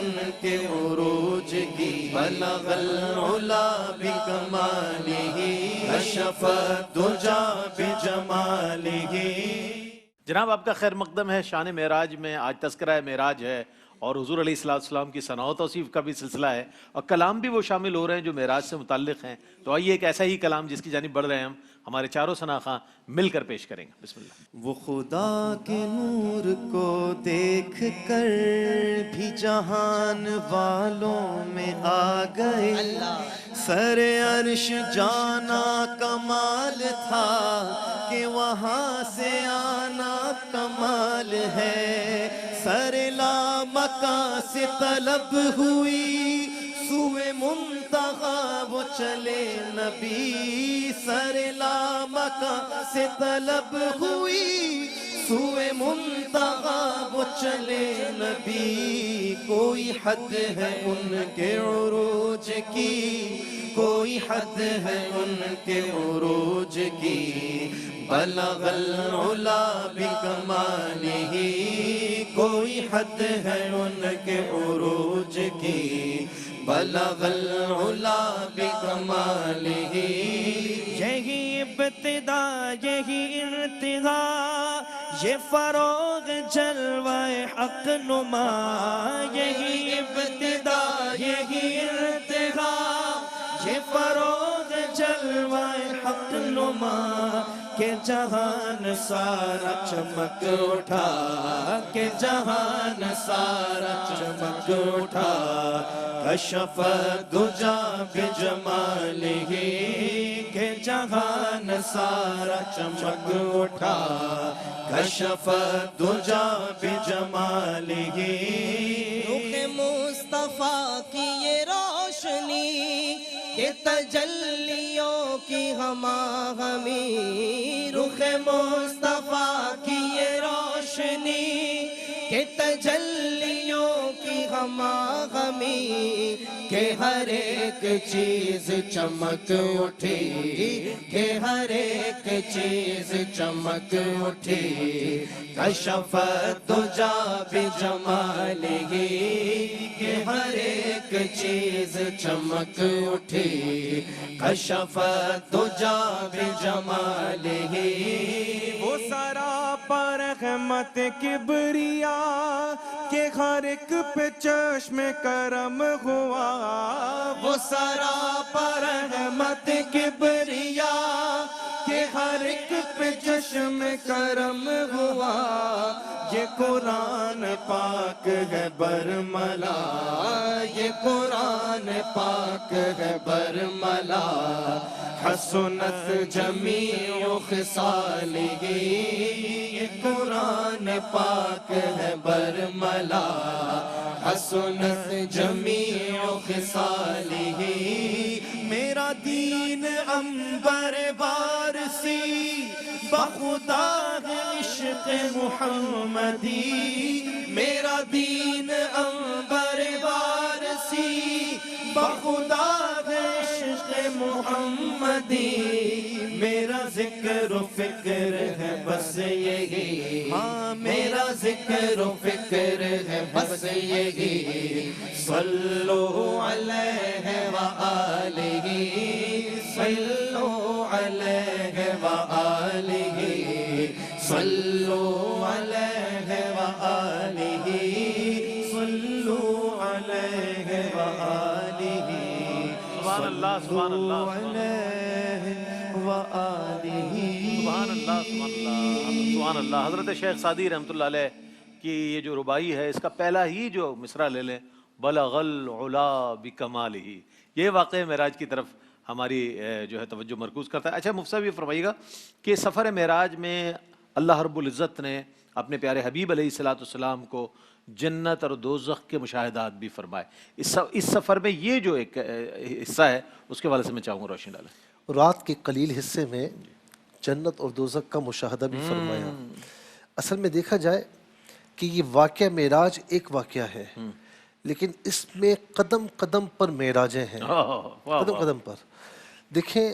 ان کے عروج کی، بلغ العلا بکمالہ، کشف الدجا بجمالہ۔ جناب آپ کا خیر مقدم ہے شان معراج میں، آج تذکرہ معراج ہے اور حضور علیہ السلام کی ثنا و توصیف کا بھی سلسلہ ہے، اور کلام بھی وہ شامل ہو رہے ہیں جو معراج سے متعلق ہیں۔ تو آئیے ایک ایسا ہی کلام جس کی جانب بڑھ رہے ہیں ہم ہمارے چاروں ثناخواں مل کر پیش کریں گے۔ بسم اللہ۔ وہ خدا کے نور کو دیکھ کر بھی جہان والوں میں آ گئے، سر عرش جانا کمال تھا کہ وہاں سے آنا کمال ہے، سر لامکاں سے طلب ہوئی سوئے منتہا وہ چلے نبی، سر لامکاں سے طلب ہوئی سوئے منتہا وہ چلے نبی، کوئی حد ہے ان کے عروج کی، کوئی حد ہے ان کے عروج کی، بلغ العلا بکمالہ، کوئی حد ہے ان کے عروج کی، بلغ العلا بکمالہ۔ یہی ابتدا یہی ارتقا، یہ فروغ جلوہ حق نما، یہی ابتدا یہی ارتقا، یہ فروغ جلوہ حق نما، کہ جہان سارا چمک اٹھا، کہ جہان سارا چمک اٹھا، کشف الدجا بجمالہ، کہ جہان سارا چمک اٹھا، کشف الدجا بجمالہ۔ رخ مصطفیٰ کی یہ روشنی، کہ تجلیوں کی ہماہنگی، رخ مصطفیٰ کی یہ روشنی، کہ تجلیوں کی ہماہنگی، کہ ہر ایک چیز چمک اٹھی، کہ ہر ایک چیز چمک اٹھی، کشف الدجا بجمالہ، کہ ہر ایک چیز چمک اٹھی، کشف الدجا بجمالہ۔ وہ سراپا رحمت کبریا، کہ ہر ایک پہ چشم کرم ہوا، وہ سراپا رحمت کبریا، کہ ہر ایک پہ چشم کرم ہوا، یہ قرآن پاک ہے برملا، یہ قرآن پاک ہے برملا، حسنت جمیع خصالہ، یہ قرآن پاک ہے برملا، حسنت جمیع خصالہ۔ میرا دین عنبر بارسی، بخدا ہے عشق محمدی، میرا دین عنبر بارسی، بخدا ہے عشق محمدی، میرا ذکر و فکر ہے بس یہی، ہاں میرا ذکر و فکر ہے بس یہی، صلو علیہ وآلہ، صلو علیہ وآلہ، صلو علیہ وآلہ، صلو علیہ وآلہ، سبحان اللہ سبحان اللہ علیہ وآلہ۔ سبحان اللہ سبحان اللہ سبحان اللہ۔ حضرت شیخ سعدی رحمۃ اللہ علیہ کی یہ جو ربائی ہے، اس کا پہلا ہی جو مصرع لے لیں، بلغ العلا بکمالہ، یہ واقعہ معراج کی طرف ہماری جو ہے توجہ مرکوز کرتا ہے۔ اچھا مفتی صاحب یہ فرمائیے گا کہ سفر معراج میں اللہ رب العزت نے اپنے پیارے حبیب علیہ السلام کو جنت اور دوزخ کے مشاہدات بھی فرمائے، اس سفر میں یہ جو ایک حصہ ہے اس کے حوالے سے میں چاہوں گا روشنی ڈالیں۔ رات کے قلیل حصے میں جنت اور دوزخ کا مشاہدہ بھی فرمایا۔ اصل میں دیکھا جائے کہ یہ واقعہ معراج ایک واقعہ ہے، لیکن اس میں قدم قدم پر معراجیں ہیں، قدم قدم پر۔ دیکھیں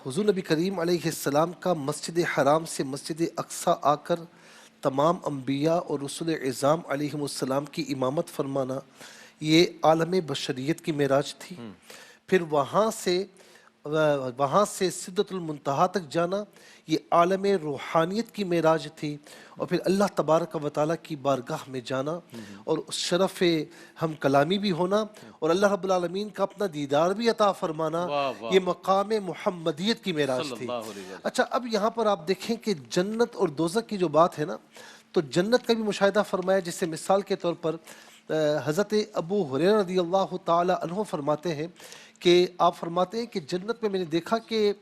حضور نبی کریم علیہ السلام کا مسجد حرام سے مسجد اقصی آ کر تمام انبیاء اور رسول اعظام علیہم السلام کی امامت فرمانا، یہ عالم بشریت کی معراج تھی، پھر وہاں سے سدرۃ المنتہا تک جانا، یہ عالم روحانیت کی معراج تھی، اور پھر اللہ تبارک و تعالیٰ کی بارگاہ میں جانا اور اس شرف ہم کلامی بھی ہونا اور اللہ رب العالمین کا اپنا دیدار بھی عطا فرمانا، یہ مقام محمدیت کی معراج تھی۔ اچھا، اب یہاں پر آپ دیکھیں کہ جنت اور دوزخ کی جو بات ہے نا، تو جنت کا بھی مشاہدہ فرمایا، جس سے مثال کے طور پر حضرت ابو ہریرہ رضی اللہ تعالی عنہ فرماتے ہیں کہ آپ فرماتے ہیں کہ جنت میں نے دیکھا کہ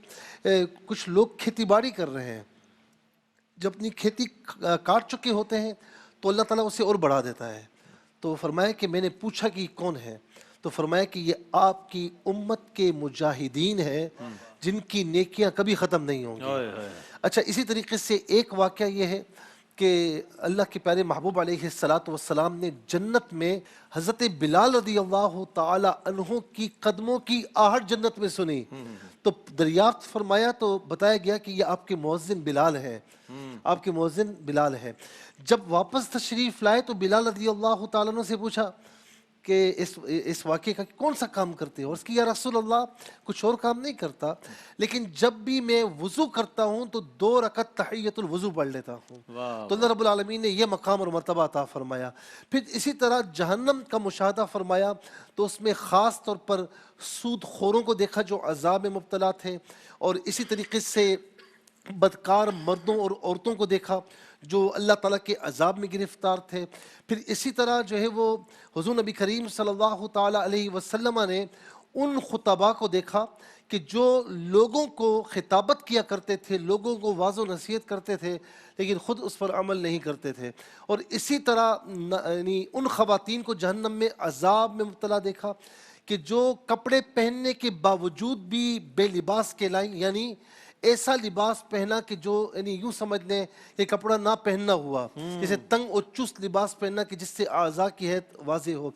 کچھ لوگ کھیتی باڑی کر رہے ہیں، جب اپنی کھیتی کاٹ چکے ہوتے ہیں تو اللہ تعالیٰ اسے اور بڑھا دیتا ہے۔ تو فرمایا کہ میں نے پوچھا کہ یہ کون ہے، تو فرمایا کہ یہ آپ کی امت کے مجاہدین ہیں جن کی نیکیاں کبھی ختم نہیں ہوں گی۔ اچھا، اسی طریقے سے ایک واقعہ یہ ہے کہ اللہ کے پیارے محبوب علیہ السلام نے جنت میں حضرت بلال رضی اللہ تعالی عنہ کی قدموں کی آہٹ جنت میں سنی، تو دریافت فرمایا تو بتایا گیا کہ یہ آپ کے مؤذن بلال ہے، آپ کے مؤذن بلال ہے۔ جب واپس تشریف لائے تو بلال رضی اللہ تعالیٰ عنہ سے پوچھا کہ اس واقعے کا کون سا کام کرتے ہو؟ اور اس کی یا رسول اللہ کچھ اور کام نہیں کرتا، لیکن جب بھی میں وضو کرتا ہوں تو 2 رکعت تحیۃ الوضو پڑھ لیتا ہوں۔ تو اللہ رب العالمین نے یہ مقام اور مرتبہ عطا فرمایا۔ پھر اسی طرح جہنم کا مشاہدہ فرمایا تو اس میں خاص طور پر سود خوروں کو دیکھا جو عذاب میں مبتلا تھے، اور اسی طریقے سے بدکار مردوں اور عورتوں کو دیکھا جو اللہ تعالیٰ کے عذاب میں گرفتار تھے۔ پھر اسی طرح جو ہے وہ حضور نبی کریم صلی اللہ تعالیٰ علیہ وسلم نے ان خطباء کو دیکھا کہ جو لوگوں کو خطابت کیا کرتے تھے، لوگوں کو واعظ و نصیحت کرتے تھے، لیکن خود اس پر عمل نہیں کرتے تھے۔ اور اسی طرح یعنی ان خواتین کو جہنم میں عذاب میں مبتلا دیکھا کہ جو کپڑے پہننے کے باوجود بھی بے لباس کہلائیں، یعنی ایسا لباس پہنا کہ جو یعنی یوں سمجھ لیں کہ کپڑا نہ پہننا ہوا، جیسے تنگ اور چست لباس پہننا کہ جس سے اعضاء کی حیت واضح ہو۔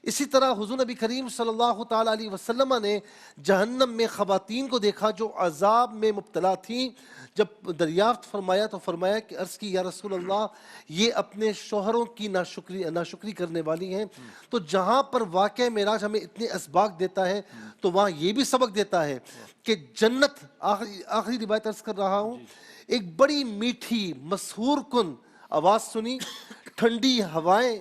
اسی طرح حضور نبی کریم صلی اللہ تعالیٰ علیہ وسلم نے جہنم میں خواتین کو دیکھا جو عذاب میں مبتلا تھیں۔ جب دریافت فرمایا تو فرمایا کہ عرض کی یا رسول اللہ یہ اپنے شوہروں کی ناشکری کرنے والی ہیں۔ تو جہاں پر واقعہ معراج ہمیں اتنے اسباق دیتا ہے تو وہاں یہ بھی سبق دیتا ہے کہ جنت، آخری روایت عرض کر رہا ہوں، ایک بڑی میٹھی مسحور کن آواز سنی، ٹھنڈی ہوائیں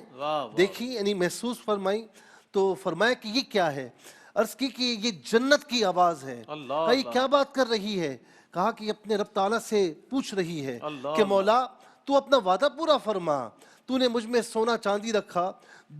دیکھی یعنی محسوس فرمائی، تو فرمایا کہ یہ کیا ہے؟ عرض کی کہ یہ جنت کی آواز ہے۔ کہا یہ کیا بات کر رہی ہے؟ کہا کہ اپنے رب تعالیٰ سے پوچھ رہی ہے کہ مولا تو اپنا وعدہ پورا فرما، تو نے مجھ میں سونا چاندی رکھا،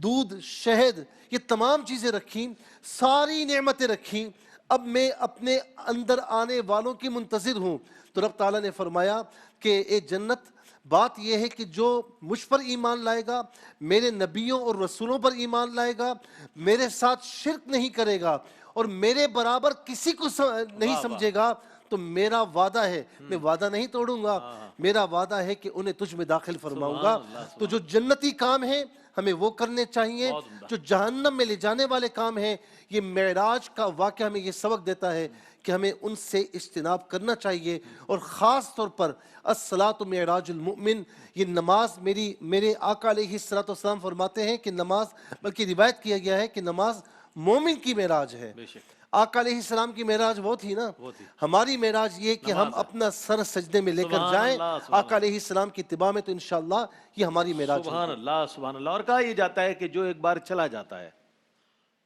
دودھ شہد یہ تمام چیزیں رکھیں، ساری نعمتیں رکھیں، اب میں اپنے اندر آنے والوں کی منتظر ہوں۔ تو رب تعالیٰ نے فرمایا کہ اے جنت، بات یہ ہے کہ جو مجھ پر ایمان لائے گا، میرے نبیوں اور رسولوں پر ایمان لائے گا، میرے ساتھ شرک نہیں کرے گا اور میرے برابر کسی کو نہیں سمجھے گا، تو میرا وعدہ ہے، میں وعدہ نہیں توڑوں گا، میرا وعدہ ہے کہ انہیں تجھ میں داخل فرماؤں گا۔ تو جو جنتی کام ہیں ہمیں وہ کرنے چاہیے، جو جہنم میں لے جانے والے کام ہیں، یہ معراج کا واقعہ ہمیں یہ سبق دیتا ہے کہ ہمیں ان سے اجتناب کرنا چاہیے۔ اور خاص طور پر الصلاۃ معراج المؤمن، یہ نماز میرے آقا علیہ السلام فرماتے ہیں کہ نماز، بلکہ روایت کیا گیا ہے کہ نماز مومن کی معراج ہے۔ آقا علیہ السلام کی معراج وہ تھی نا، ہماری معراج یہ کہ ہم اپنا سر سجدے میں لے کر جائیں آقا علیہ السلام کی اتباع میں، تو انشاءاللہ یہ ہماری معراج ہے۔ سبحان اللہ، سبحان اللہ۔ اور کہا یہ جاتا ہے کہ جو ایک بار چلا جاتا ہے،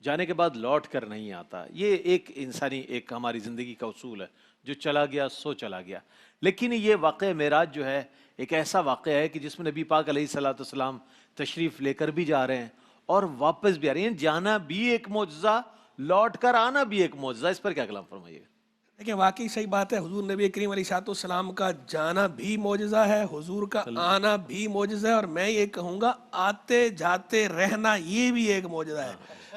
جانے کے بعد لوٹ کر نہیں آتا، یہ ایک انسانی ایک ہماری زندگی کا اصول ہے، جو چلا گیا سو چلا گیا۔ لیکن یہ واقعہ معراج جو ہے ایک ایسا واقعہ ہے کہ جس میں نبی پاک علیہ السلام تشریف لے کر بھی جا رہے ہیں اور واپس بھی آ رہے ہیں، جانا بھی ایک معجزہ، لوٹ کر آنا بھی ایک معجزہ۔ اس پر کیا کلام فرمائیے گا؟ دیکھیں واقعی صحیح بات ہے، حضور نبی کریم علیہ السلام کا جانا بھی معجزہ ہے، حضور کا آنا بھی معجزہ ہے، اور میں یہ کہوں گا آتے جاتے رہنا یہ بھی ایک معجزہ ہے۔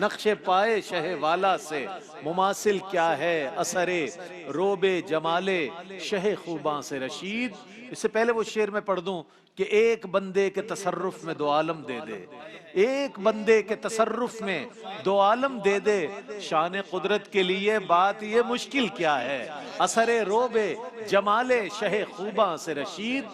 نقش پائے شہ والا سے مماثل کیا ہے اثر روب جمال شہ خوباں سے رشید. اس سے پہلے وہ شعر میں پڑھ دوں کہ ایک بندے کے تصرف میں دو عالم دے دے, ایک بندے کے تصرف میں دو عالم دے دے, شان قدرت کے لیے بات یہ مشکل کیا ہے, اثر روب جمال شہ خوباں سے رشید,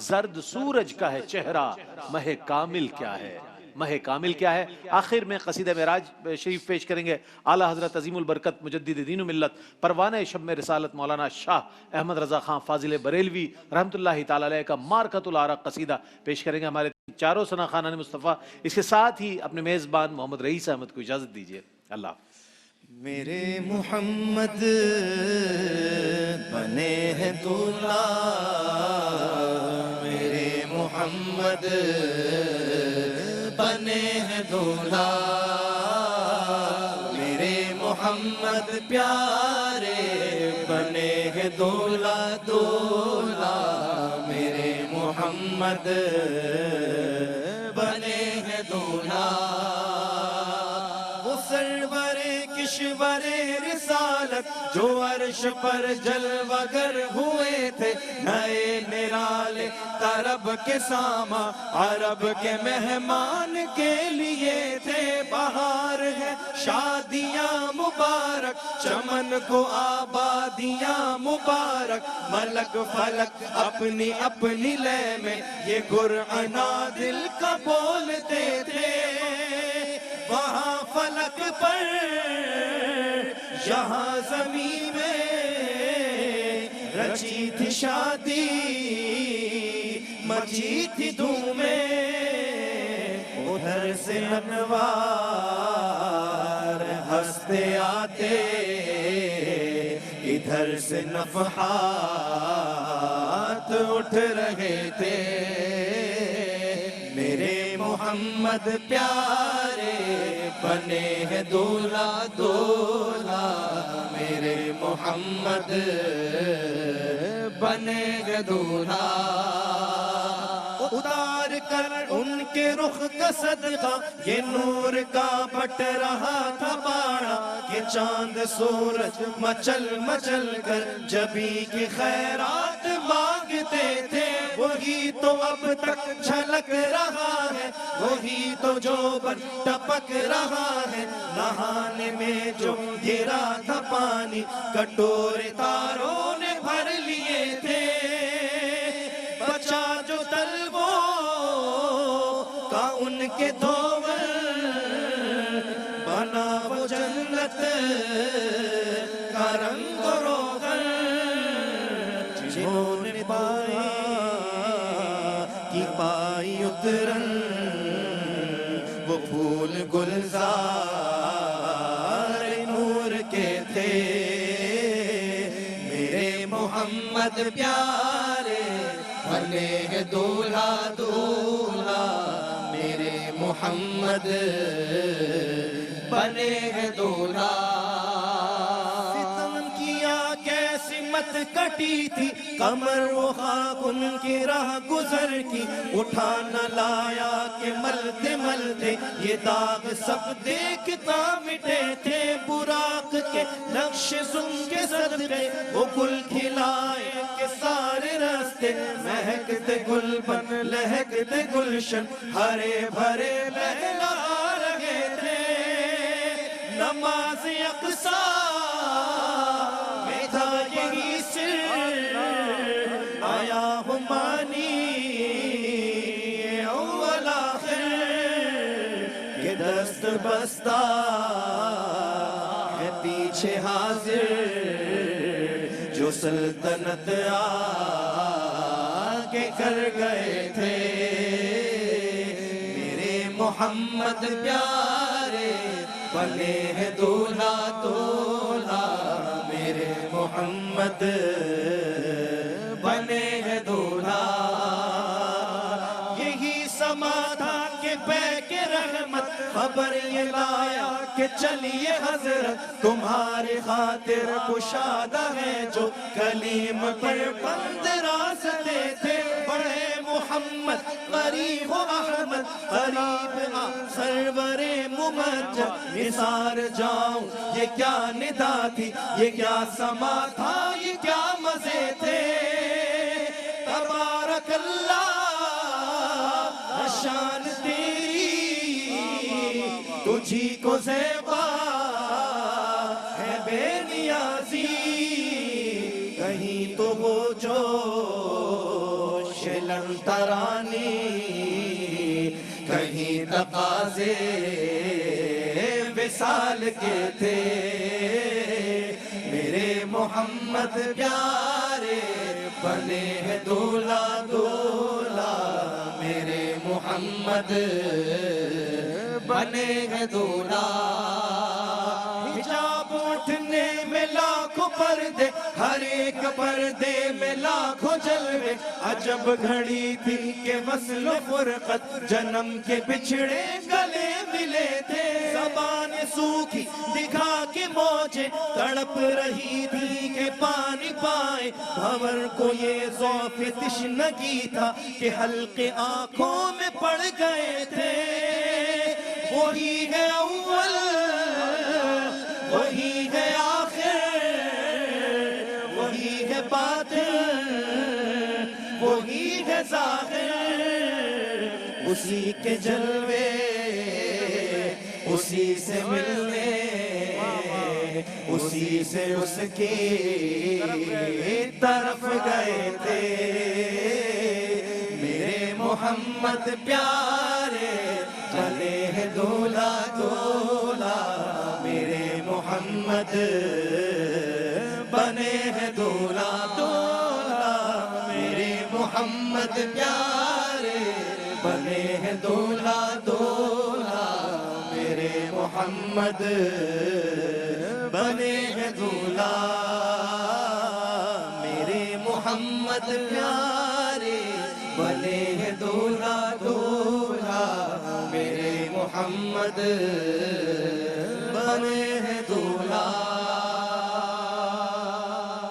زرد سورج کا ہے چہرہ مہ کامل کیا ہے, مہ کامل کیا ہے. آخر میں قصیدہ معراج شریف پیش کریں گے اعلیٰ حضرت عظیم البرکت مجدد دین و ملت پروانہ شمع رسالت مولانا شاہ احمد رضا خان فاضل بریلوی رحمۃ اللہ تعالی علیہ کا مارکۃ العرق قصیدہ پیش کریں گے ہمارے چاروں ثنا خانان مصطفیٰ. اس کے ساتھ ہی اپنے میزبان محمد رئیس احمد کو اجازت دیجیے. اللہ میرے محمد بنے ہیں دولہا, میرے محمد بنے ہیں دولہا, میرے محمد پیارے بنے ہیں دولہا دولہا, میرے محمد بنے ہیں دولہا. وہ سرور کشور رسالت جو عرش پر جلوہ گر ہوئے تھے, نئے نرالے طرب کے ساما عرب کے مہمان کے لیے تھے. بہار ہے شادیاں مبارک, چمن کو آبادیاں مبارک, ملک فلک اپنی اپنی لے میں یہ قرآن دل کا بولتے تھے. وہاں فلک پر یہاں زمین میں رچی تھی شادی, مچی تھی دھومیں, ادھر سے انوار ہنستے آتے, ادھر سے نفحات اٹھ رہے تھے. میرے محمد پیارے بنے ہیں دولہا دولہا, میرے محمد بنے ہیں دولہا. اتار کر ان کے رخ کا صدقہ یہ نور کا بٹ رہا تھا باڑا, کہ چاند سورج مچل مچل کر جبی کی خیرات مانگتے تھے. وہی تو اب تک جھلک رہا ہے, وہی تو جو بن ٹپک رہا ہے, نہانے میں جو گرا تھا پانی کٹورے تاروں نے بھر لیے تھے. بچا جو طلبوں کا ان کے دھوول, بنا وہ جنت کا رنگ و روغن, جنہوں نے پائی کی پائی اترن وہ پھول گلزار نور کے تھے. میرے محمد پیارے بنے ہیں دولہا دولہا, میرے محمد بنے ہیں دولہا. ستم کیا کیسی مت کٹی تھی, کمر و خاک ان کی راہ گزر کی, اٹھا نہ لایا کہ ملتے ملتے یہ داغ سب دیکھتا مٹے تھے. براق کے نقش سن کے صدقے وہ گل کھلائے کہ سارے راستے مہکتے گل بن لہکتے گلشن ہرے بھرے لہلا رہے تھے. نماز اقصی میں تھا یہی سر, آیا ہوں مانی اول آخر, کہ دست بستہ ہے پیچھے حاضر, جو سلطنت آگے کر گئے تھے. میرے محمد پیارے بنے ہیں دولہا دولہا, میرے محمد بنے ہیں دولہا. یہی سما تھا کہ بے کے رحمت خبر یہ لایا کہ چلیے حضرت تمہاری خاطر کشادہ ہے جو کلیم پر بند راستے تھے. بڑے محمد محمد قریب ہو احمد قریب آ سرور ممجد نثار جاؤں یہ کیا ندا تھی یہ کیا سما تھا یہ کیا مزے تھے تبارک اللہ شان تیری تجھی کو زیبا ہے بے نیازی کہیں تو وہ جو شلن ترانی کہیں تقاضے وصال کے تھے میرے محمد پیارے بنے ہیں دولا دولا میرے محمد بنے ہیں دولا حجاب اٹھنے میں لاکھوں پردے ہر ایک پردے میں لاکھوں جلوے عجب گھڑی تھی کہ وصل و فرقت جنم کے بچھڑے گلے ملے تھے زبان سوکھی دکھا کے موجیں تڑپ رہی تھی کہ پانی پائے بھور کو یہ ذوق تشنگی تھا کہ حلقے آنکھوں میں پڑ گئے تھے وہی ہے اول وہی ہے آخر وہی ہے باطن وہی ہے ظاہر اسی کے جلوے اسی سے ملنے اسی سے اس کی طرف گئے تھے میرے محمد پیارے چلے ہیں دولا دولا میرے محمد بنے ہیں دولا دولا میرے محمد پیارے بنے ہیں دولا دولا میرے محمد بنے ہیں دولا میرے محمد پیارے بنے ہیں دولا دولا میرے محمد بنے